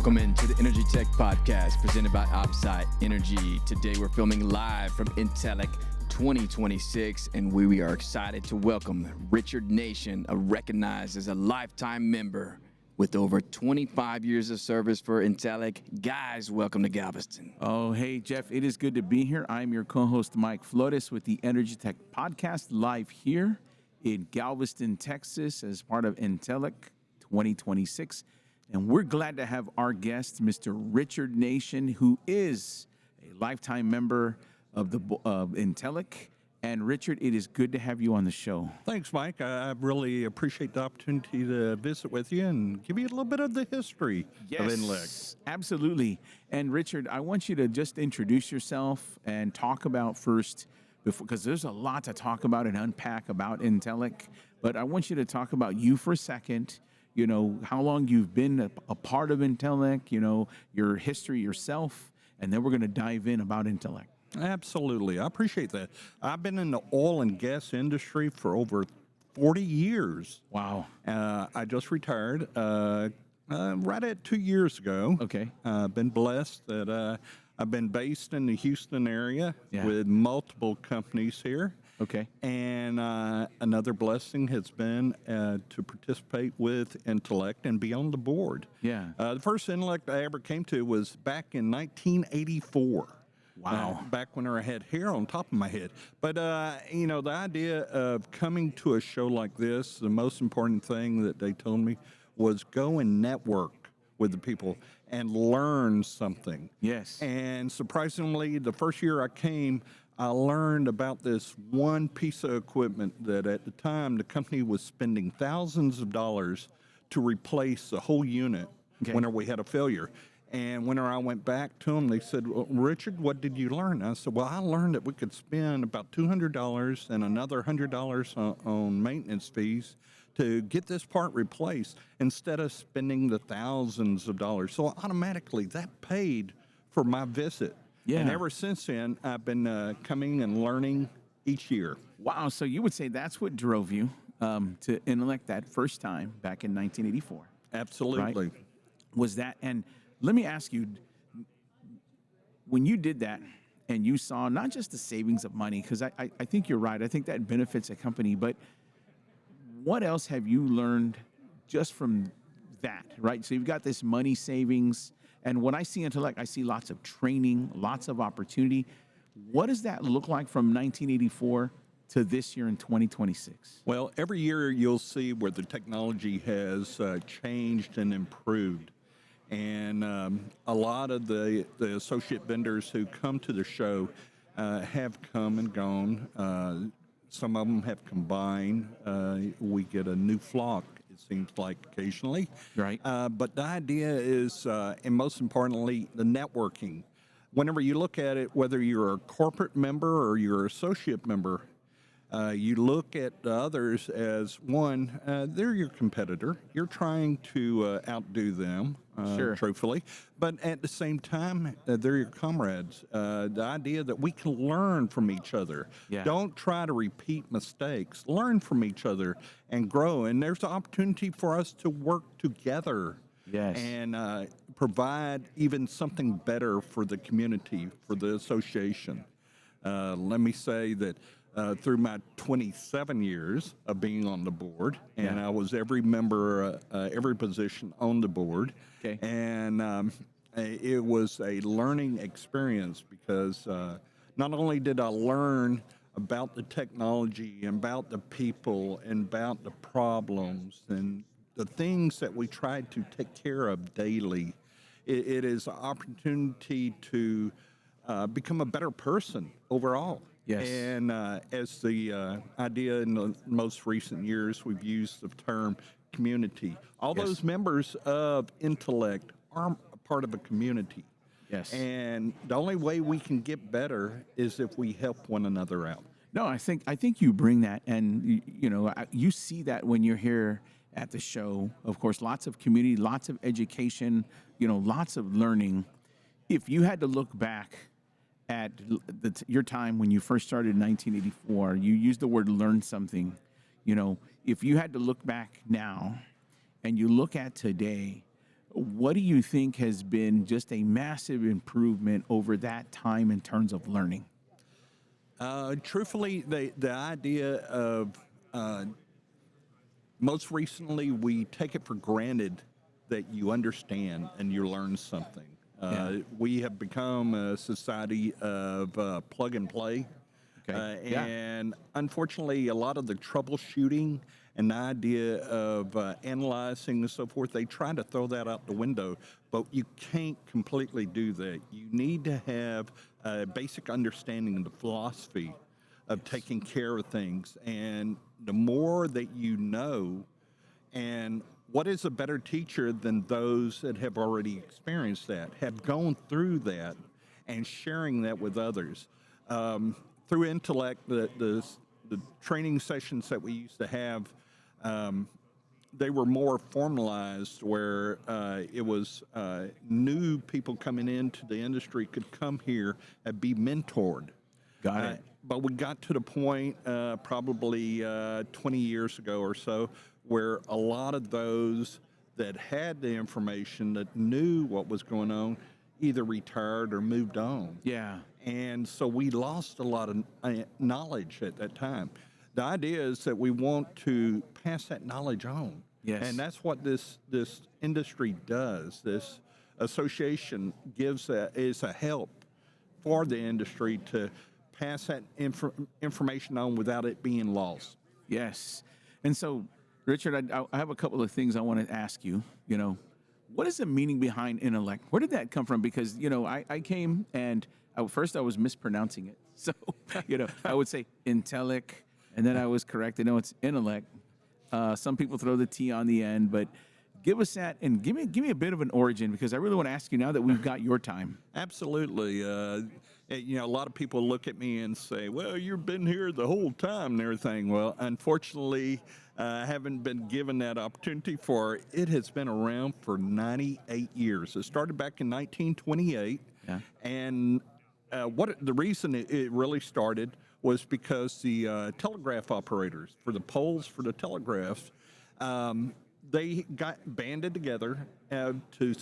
Welcome into the Energy Tech Podcast presented by OpSite Energy. Today we're filming live from ENTELEC 2026, and we are excited to welcome Richard Nation, recognized as a lifetime member with over 25 years of service for ENTELEC. Guys, welcome to Galveston. Oh, hey, Jeff. It is good to be here. I'm your co-host, Mike Flores, with the Energy Tech Podcast, live here in Galveston, Texas, as part of ENTELEC 2026. And we're glad to have our guest, Mr. Richard Nation, who is a lifetime member of ENTELEC. And Richard, it is good to have you on the show. Thanks, Mike. I really appreciate the opportunity to visit with you and give you a little bit of the history of ENTELEC. Absolutely. And Richard, I want you to just introduce yourself and talk about first, because there's a lot to talk about and unpack about ENTELEC. But I want you to talk about you for a second. You know, how long you've been a part of ENTELEC, you know, your history yourself, and then we're going to dive in about ENTELEC. Absolutely. I appreciate that. I've been in the oil and gas industry for over 40 years. Wow. I just retired right at 2 years ago. Okay. I've been blessed that I've been based in the Houston area with multiple companies here. Okay. And another blessing has been to participate with ENTELEC and be on the board. Yeah. The first ENTELEC I ever came to was back in 1984. Wow. Back when I had hair on top of my head. But, you know, the idea of coming to a show like this, the most important thing that they told me was go and network with the people and learn something. Yes. And surprisingly, the first year I came, I learned about this one piece of equipment that at the time the company was spending thousands of dollars to replace the whole unit whenever we had a failure. And whenever I went back to them, they said, well, Richard, what did you learn? I said, well, I learned that we could spend about $200 and another $100 on maintenance fees to get this part replaced instead of spending the thousands of dollars. So automatically that paid for my visit. Yeah. And ever since then, I've been coming and learning each year. Wow. So you would say that's what drove you to ENTELEC that first time back in 1984. Absolutely. Right? Was that, and let me ask you, when you did that and you saw not just the savings of money, because I think you're right, I think that benefits a company, but what else have you learned just from that, right? So you've got this money savings, and when I see ENTELEC, I see lots of training, lots of opportunity. What does that look like from 1984 to this year in 2026? Well, every year you'll see where the technology has changed and improved. And a lot of the associate vendors who come to the show have come and gone. Some of them have combined. We get a new flock, it seems like, occasionally. Right. But the idea is, and most importantly, the networking. Whenever you look at it, whether you're a corporate member or you're an associate member, you look at the others as, one, they're your competitor. You're trying to outdo them, truthfully. But at the same time, they're your comrades. The idea that we can learn from each other. Yeah. Don't try to repeat mistakes. Learn from each other and grow. And there's an opportunity for us to work together. Yes. And provide even something better for the community, for the association. Let me say that through my 27 years of being on the board, and I was every member, every position on the board. Okay. And it was a learning experience because not only did I learn about the technology and about the people and about the problems and the things that we tried to take care of daily, it is an opportunity to become a better person overall. Yes. And as the idea in the most recent years, we've used the term community. All those members of ENTELEC are a part of a community. Yes. And the only way we can get better is if we help one another out. No, I think you bring that, and you know, you see that when you're here at the show. Of course, lots of community, lots of education, you know, lots of learning. If you had to look back at your time when you first started in 1984, you used the word learn something. You know, if you had to look back now and you look at today, What do you think has been just a massive improvement over that time in terms of learning? Truthfully, the idea of most recently, we take it for granted that you understand and you learn something. Yeah. We have become a society of plug and play. Okay. Yeah. And unfortunately, a lot of the troubleshooting and the idea of analyzing and so forth, they try to throw that out the window, but you can't completely do that. You need to have a basic understanding of the philosophy of taking care of things. And the more that you know, and what is a better teacher than those that have already experienced that, have gone through that, and sharing that with others? Through Intellect, the training sessions that we used to have, they were more formalized, where it was new people coming into the industry could come here and be mentored. Got it. But we got to the point probably 20 years ago or so where a lot of those that had the information, that knew what was going on, either retired or moved on. Yeah. And so we lost a lot of knowledge at that time. The idea is that we want to pass that knowledge on. Yes. And that's what this industry does. This association is a help for the industry to pass that information on without it being lost. Yes. And so, Richard, I have a couple of things I want to ask you. What is the meaning behind intellect? Where did that come from? Because, I came and first I was mispronouncing it. So, I would say Intelec, and then I was corrected. No, it's intellect. Some people throw the T on the end, but give us that and give me a bit of an origin, because I really want to ask you now that we've got your time. Absolutely. A lot of people look at me and say, well, you've been here the whole time and everything. Well, unfortunately, I haven't been given that opportunity for it. It has been around for 98 years. It started back in 1928. Yeah. And the reason it really started was because the telegraph operators for the poles for the telegraphs, they got banded together to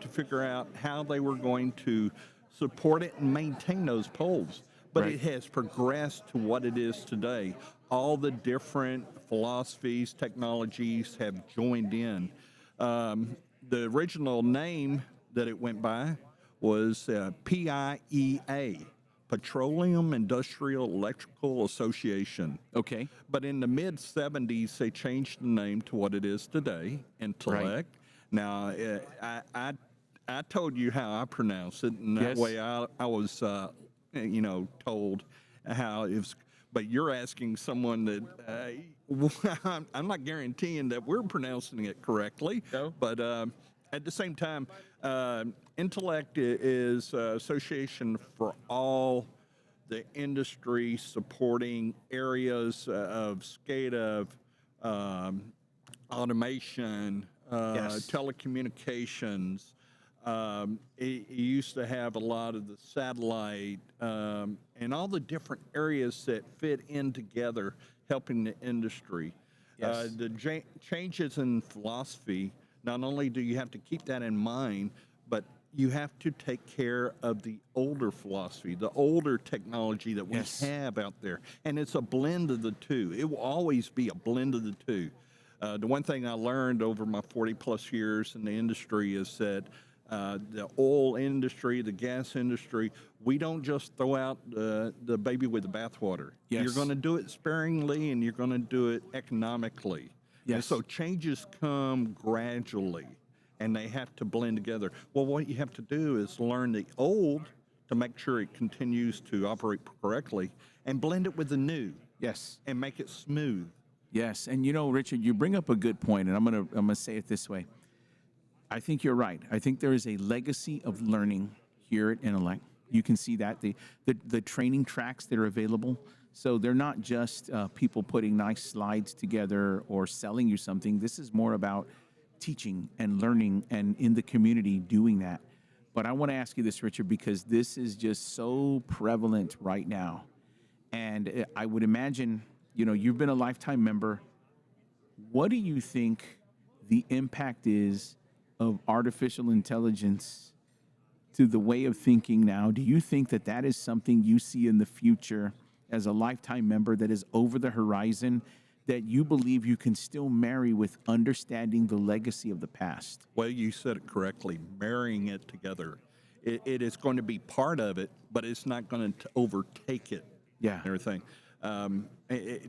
figure out how they were going to support it and maintain those poles. But Right. it has progressed to what it is today. All the different philosophies, technologies have joined in. The original name that it went by was PIEA, Petroleum Industrial Electrical Association. Okay. But in the mid-'70s, they changed the name to what it is today, Intellect. Right. Now, I told you how I pronounce it, and that Yes. way I was, told how it was. But you're asking someone that I'm not guaranteeing that we're pronouncing it correctly. No. But at the same time, Intellect is association for all the industry supporting areas of SCADA, automation, Yes. telecommunications. It used to have a lot of the satellite and all the different areas that fit in together, helping the industry. Yes. The changes in philosophy, not only do you have to keep that in mind, but you have to take care of the older philosophy, the older technology that we Yes. have out there. And it's a blend of the two. It will always be a blend of the two. The one thing I learned over my 40-plus years in the industry is that the oil industry, the gas industry, we don't just throw out the baby with the bathwater. Yes. You're going to do it sparingly, and you're going to do it economically. And Yes. so changes come gradually, and they have to blend together. Well, what you have to do is learn the old to make sure it continues to operate correctly, and blend it with the new Yes. and make it smooth. Yes. And Richard, you bring up a good point, and I'm gonna say it this way. I think you're right. I think there is a legacy of learning here at Intellect. You can see that the training tracks that are available. So they're not just people putting nice slides together or selling you something. This is more about teaching and learning, and in the community doing that. But I want to ask you this, Richard, because this is just so prevalent right now. And I would imagine, you've been a lifetime member. What do you think the impact is of artificial intelligence to the way of thinking now, do you think that that is something you see in the future as a lifetime member that is over the horizon, that you believe you can still marry with understanding the legacy of the past? Well, you said it correctly, marrying it together. It is going to be part of it, but it's not going to overtake it. Yeah. And everything.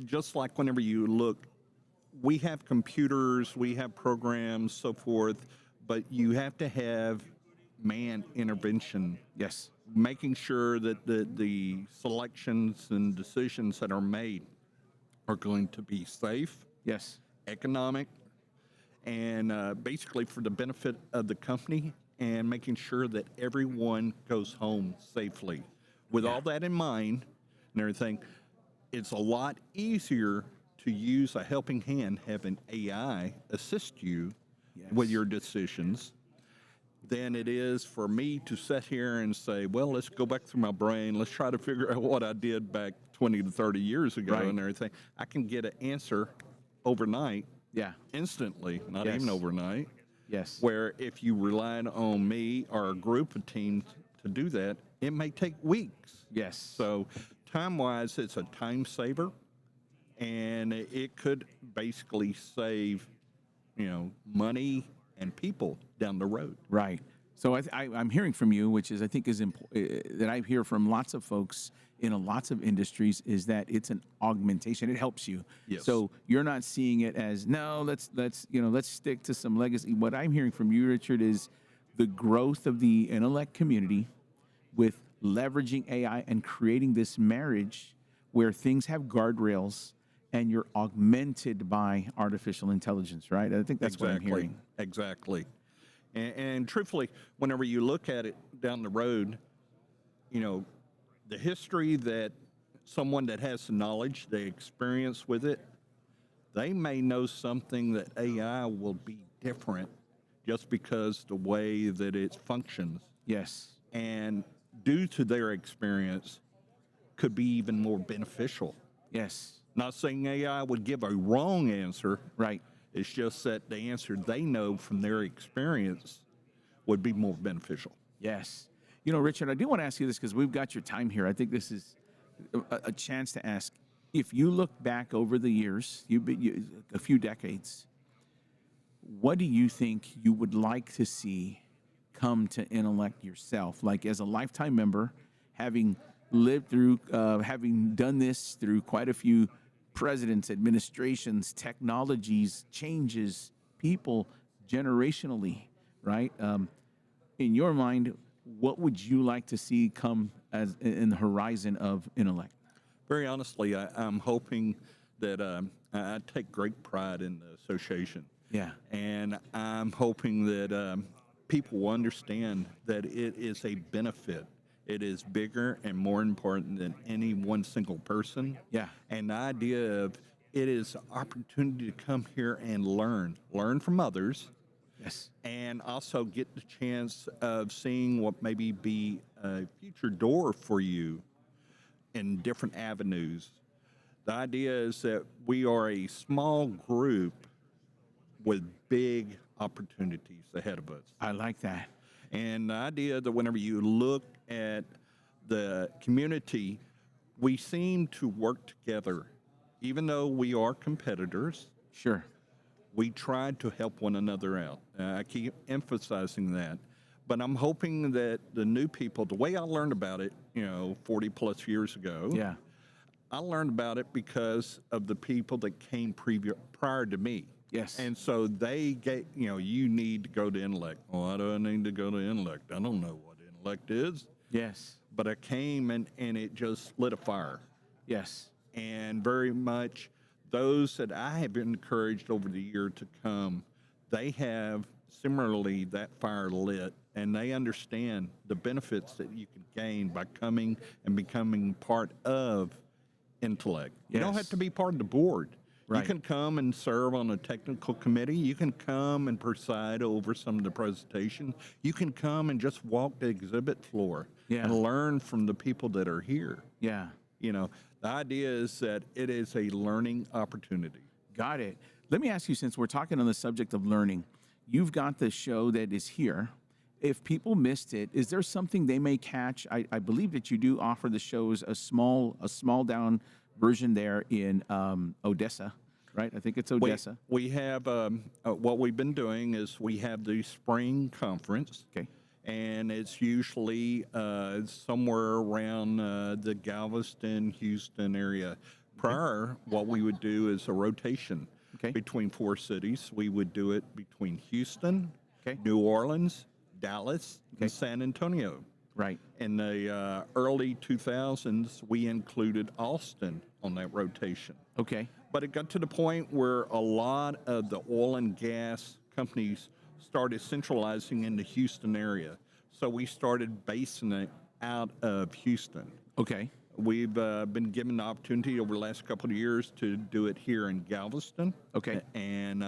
Just like whenever you look, we have computers, we have programs, so forth, but you have to have man intervention. Yes. Making sure that the selections and decisions that are made are going to be safe, Yes. economic, and basically for the benefit of the company and making sure that everyone goes home safely. With all that in mind and everything, it's a lot easier to use a helping hand, have an AI assist you with your decisions, than it is for me to sit here and say, well, let's go back through my brain. Let's try to figure out what I did back 20 to 30 years ago and everything. I can get an answer overnight, instantly, not even overnight. Yes. Where if you relied on me or a group of teams to do that, it may take weeks. Yes. So time-wise, it's a time saver, and it could basically save, money and people down the road. Right. So I'm hearing from you, which is I think is that I hear from lots of folks in lots of industries, is that it's an augmentation. It helps you. Yes. So you're not seeing it as no. Let's stick to some legacy. What I'm hearing from you, Richard, is the growth of the ENTELEC community with leveraging AI and creating this marriage where things have guardrails and you're augmented by artificial intelligence. Right. I think that's what I'm hearing. Exactly. And truthfully, whenever you look at it down the road, the history that someone that has the knowledge, the experience with it, they may know something that AI will be different just because the way that it functions. Yes. And due to their experience, could be even more beneficial. Yes. Not saying AI would give a wrong answer. Right. It's just that the answer they know from their experience would be more beneficial. Yes. Richard, I do want to ask you this because we've got your time here. I think this is a chance to ask. If you look back over the years, a few decades, what do you think you would like to see come to ENTELEC yourself? Like as a lifetime member, having lived through, having done this through quite a few presidents, administrations, technologies, changes, people, generationally, right? In your mind, what would you like to see come as in the horizon of ENTELEC? Very honestly, I'm hoping that I take great pride in the association. Yeah. And I'm hoping that people will understand that it is a benefit. It is bigger and more important than any one single person. Yeah. And the idea of it is an opportunity to come here and learn from others. Yes. And also get the chance of seeing what maybe be a future door for you in different avenues. The idea is that we are a small group with big opportunities ahead of us. I like that. And the idea that whenever you look at the community, we seem to work together. Even though we are competitors, Sure. we try to help one another out. I keep emphasizing that. But I'm hoping that the new people, the way I learned about it, 40 plus years ago, Yeah. I learned about it because of the people that came prior to me. Yes. And so they get, you need to go to ENTELEC. Well, I don't need to go to ENTELEC. I don't know what ENTELEC is. Yes. But I came and it just lit a fire. Yes. And very much those that I have been encouraged over the year to come, they have similarly that fire lit, and they understand the benefits that you can gain by coming and becoming part of ENTELEC. You don't Yes. have to be part of the board. Right. You can come and serve on a technical committee. You can come and preside over some of the presentation. You can come and just walk the exhibit floor and learn from the people that are here. Yeah. The idea is that it is a learning opportunity. Got it. Let me ask you, since we're talking on the subject of learning, you've got the show that is here. If people missed it, is there something they may catch? I believe that you do offer the shows a small down version there in Odessa, right? I think it's Odessa. We have what we've been doing is we have the spring conference. Okay. And it's usually somewhere around the Galveston, Houston area. Prior, what we would do is a rotation between 4 cities. We would do it between Houston, New Orleans, Dallas, and San Antonio. Right. In the early 2000s, we included Austin on that rotation. Okay. But it got to the point where a lot of the oil and gas companies started centralizing in the Houston area. So we started basing it out of Houston. Okay. We've been given the opportunity over the last couple of years to do it here in Galveston. Okay. And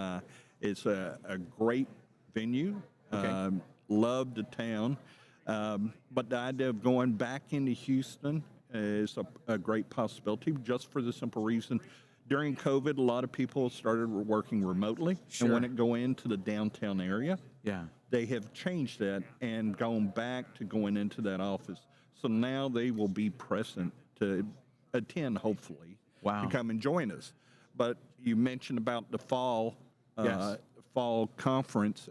it's a great venue. Okay. Love the town. But the idea of going back into Houston is a great possibility, just for the simple reason. During COVID, a lot of people started working remotely. Sure. And when it go into the downtown area, Yeah. they have changed that and gone back to going into that office. So now they will be present to attend, hopefully, Wow. to come and join us. But you mentioned about the fall fall conference,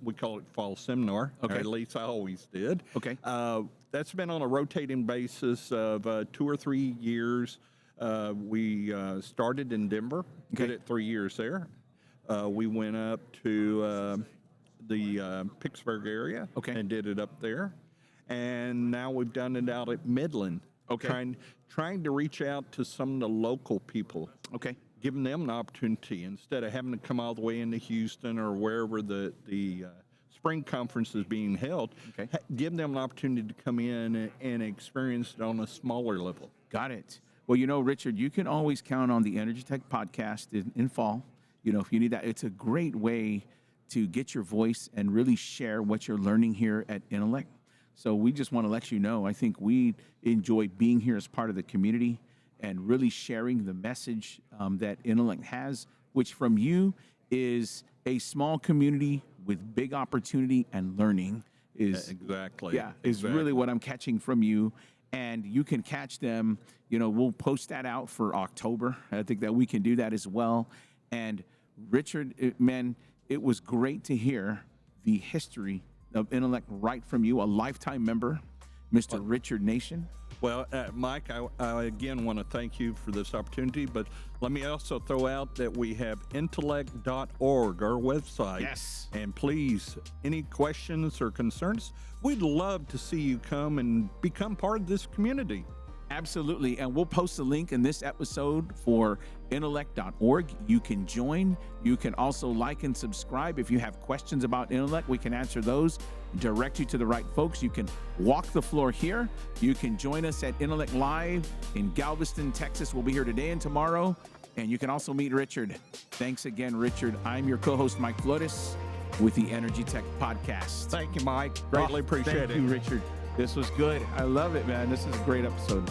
we call it fall seminar. Okay. Or at least I always did. Okay. That's been on a rotating basis of 2 or 3 years. We started in Denver, did it 3 years there. We went up to the Pittsburgh area and did it up there. And now we've done it out at Midland. Trying to reach out to some of the local people. Okay. Giving them an opportunity instead of having to come all the way into Houston or wherever the spring conference is being held. Give them an opportunity to come in and experience it on a smaller level. Got it. Well, Richard, you can always count on the Energy Tech podcast in fall. If you need that, it's a great way to get your voice and really share what you're learning here at ENTELEC. So we just want to let you know, I think we enjoy being here as part of the community and really sharing the message that ENTELEC has, which from you is a small community with big opportunity and learning is really what I'm catching from you. And you can catch them, we'll post that out for October. I think that we can do that as well. And Richard, man, it was great to hear the history of ENTELEC right from you, a lifetime member, Mr. Richard Nation. Well, Mike, I again want to thank you for this opportunity, but let me also throw out that we have ENTELEC.org, our website. Yes. And please, any questions or concerns, we'd love to see you come and become part of this community. Absolutely. And we'll post a link in this episode for ENTELEC.org. You can join. You can also like and subscribe. If you have questions about ENTELEC, we can answer those, direct you to the right folks. You can walk the floor here. You can join us at ENTELEC Live in Galveston, Texas. We'll be here today and tomorrow. And you can also meet Richard. Thanks again, Richard. I'm your co-host, Mike Flores, with the Energy Tech Podcast. Thank you, Mike. Greatly appreciate it. Thank you, Richard. This was good. I love it, man. This is a great episode.